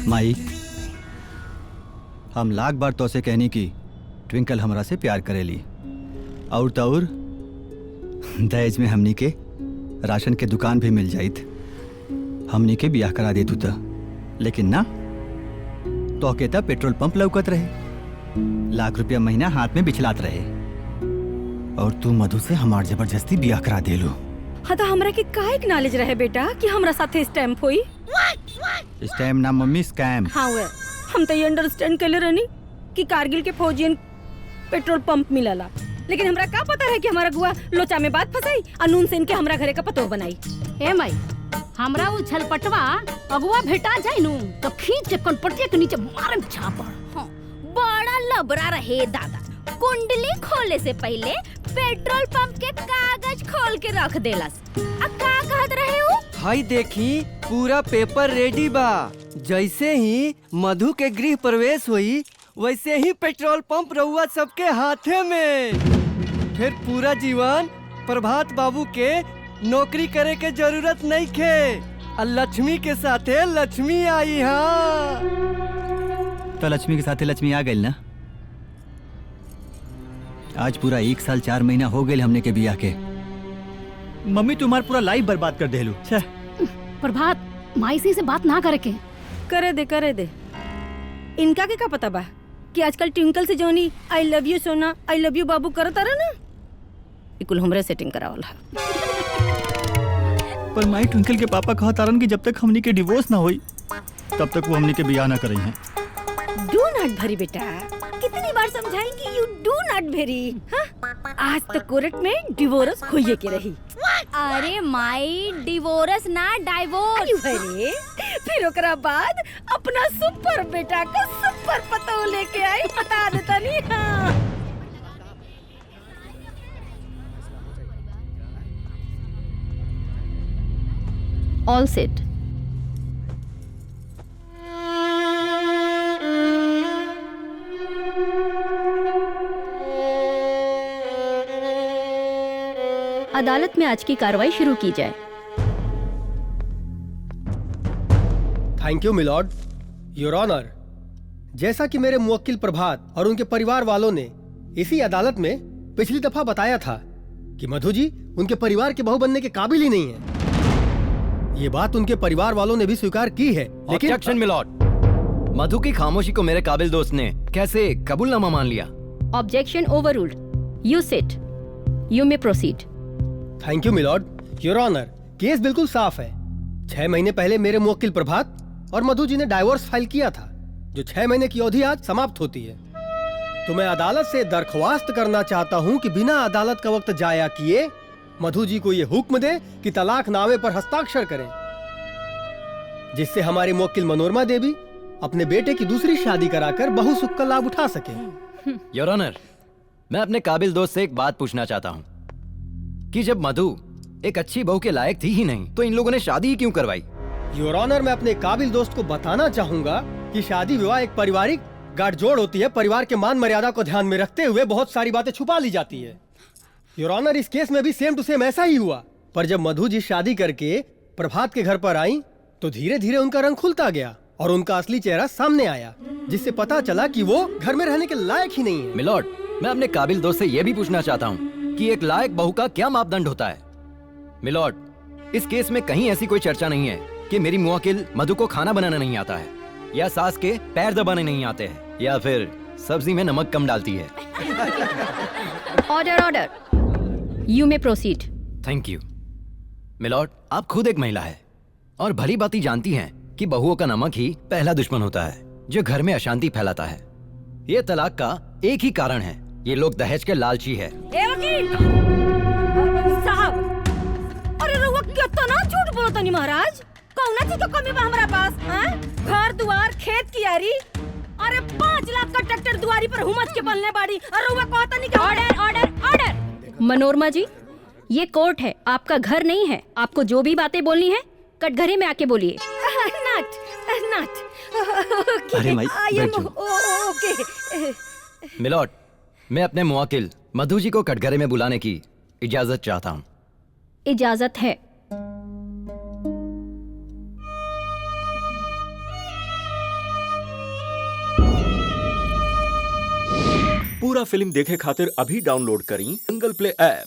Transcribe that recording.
माई, हम लाख बार तो से कहनी की ट्विंकल हमरा से प्यार करेली और तौर दहेज में हमनी के राशन के दुकान भी मिल जाइत, हमनी के ब्याह करा देतू था। लेकिन ना, तो कहता पेट्रोल पंप लौकत रहे, लाख रुपया महीना हाथ में बिछलात रहे, और तू मधु से हमार जबरदस्ती ब्याह करा देलू। हाँ तो हमरा के काहे नॉलेज रहे बेटा कि हमरा साथे स्टैम्प होई? स्टैम्प ना मम्मी, स्कैम। हाँ वे, हम तो ये अंडरस्टैंड कर ले रहनी कि कारगिल के फौजियन पेट्रोल पंप मिलला, लेकिन हमरा का पता है कि हमारा गुआ लोचा में बात फंसाई और नून सेन के हमरा घरे का पतो बनाई। ए माई, हमरा वो छलपटवा अगुआ भेटा जाए नु तो खींच के कनपटिया के नीचे मारम छापड़। हाँ, बड़ा लबरा रहे दादा, कुंडली खोले से पहले पेट्रोल पंप के कागज खोल के रख देलस। अब का कहत रहे हो? हाय देखी, पूरा पेपर रेडी बा। जैसे ही मधु के गृह प्रवेश हुई वैसे ही पेट्रोल पंप रहुआ सबके हाथे में। फिर पूरा जीवन प्रभात बाबू के नौकरी करे के जरूरत नहीं खे, और लक्ष्मी के साथे लक्ष्मी आई। हाँ तो लक्ष्मी के साथे लक्ष्मी आ गई ना। आज पूरा 1 साल 4 महीना हो गए हमने के बियाह के। मम्मी तुम्हार पूरा लाइफ बर्बाद कर देलू। प्रभात, माई से बात ना करे के। करे दे। इनका के का पता बा कि आजकल ट्विंकल से जोनी I love you Sona, I love you बाबू करता रहा ना, इकुल हमरे सेटिंग करावल है। पर माई ट्विंकल के पापा कहा तारन कि जब तक हमनी के डिवोर्स ना हुई तब तक वो हमनी के बियाह ना करी हैं। डू नॉट भेरी बेटा, कितनी बार समझाएंगी, यू डू नॉट भेरी। आज तक कोर्ट में डिवोर्स होइए के रही। अरे माई, डिवोर्स ना डाइवोर्स। अरे फिर ओकरा बाद अपना सुपर बेटा का सुपर पतो लेके आई, बता देता नहीं। हाँ। All set. अदालत में आज की कार्रवाई शुरू की जाए। Thank you milord, your honour. जैसा कि मेरे मुवक्किल प्रभात और उनके परिवार वालों ने इसी अदालत में पिछली दफा बताया था कि मधु जी उनके परिवार के बहू बनने के काबिल ही नहीं है। ये बात उनके परिवार वालों ने भी स्वीकार की है। लेकिन ऑब्जेक्शन मिलॉर्ड, मधु की खामोशी को मेरे काबिल दोस्त ने कैसे कबूलनामा मान लिया? Objection overruled. You sit, you may proceed. Thank you milord, your honour. Case बिल्कुल साफ है। 6 महीने पहले मेरे मुवक्किल प्रभात और मधु जी ने डाइवोर्स फाइल किया था, जो 6 महीने की अवधि आज समाप्त होती है। तो मैं अदालत से दरख्वास्त करना चाहता हूं कि बिना अदालत का वक्त जाया किए मधु जी को ये हुक्म दे कि तलाकनामे पर हस्ताक्षर करें, जिससे हमारे मुवक्किल मनोरमा देवी अपने बेटे की दूसरी शादी कराकर बहु सुख का लाभ उठा सके। योर ऑनर, मैं अपने काबिल दोस्त से एक बात पूछना चाहता हूँ कि जब मधु एक अच्छी बहू के लायक थी ही नहीं तो इन लोगों ने शादी ही क्यों करवाई? योर ऑनर, मैं अपने काबिल दोस्त को बताना चाहूंगा कि शादी विवाह एक पारिवारिक गाठजोड़ होती है। परिवार के मान मर्यादा को ध्यान में रखते हुए बहुत सारी बातें छुपा ली जाती है। योर ऑनर, इस केस में भी सेम टू सेम ऐसा ही हुआ। पर जब मधु जी शादी करके प्रभात के घर पर आई तो धीरे धीरे उनका रंग खुलता गया और उनका असली चेहरा सामने आया, जिससे पता चला कि वो घर में रहने के लायक ही नहीं है। मिलॉर्ड, मैं अपने काबिल दोस्त से यह भी पूछना चाहता हूँ कि एक लायक बहू का क्या मापदंड होता है? मिलॉर्ड, इस केस में कहीं ऐसी कोई चर्चा नहीं है कि मेरी मुवक्किल मधु को खाना बनाना नहीं आता है, या सास के पैर दबाने नहीं आते हैं, या फिर सब्जी में नमक कम डालती है। Order order, you may proceed. Thank you milord, आप खुद एक महिला है और भली बात जानती हैं कि बहुओं का नमक ही पहला दुश्मन होता है जो घर में अशांति फैलाता है। ये तलाक का एक ही कारण है, ये लोग दहेज के लालची है। ए वकील साहब, अरे रहुआ कितना झूठ बोलता नहीं महाराज। कौना चीज का कमी बा हमरा पास? घर दुआर खेत कियारी, अरे 5 लाख का ट्रैक्टर दुआरी पर हुमच के बनने बाड़ी और रहुआ कहता नहीं कि ऑर्डर ऑर्डर ऑर्डर। मनोरमा जी, ये कोर्ट है, आपका घर नहीं है। आपको जो भी बातें बोलनी है कटघरे में आके बोलिए। अरे माई, बैठ जाओ। ओके। मिलॉर्ड, मैं अपने मुवक्किल मधु जी को कटघरे में बुलाने की इजाजत चाहता हूँ। इजाजत है। पूरा फिल्म देखे खातिर अभी डाउनलोड करी दंगल प्ले ऐप।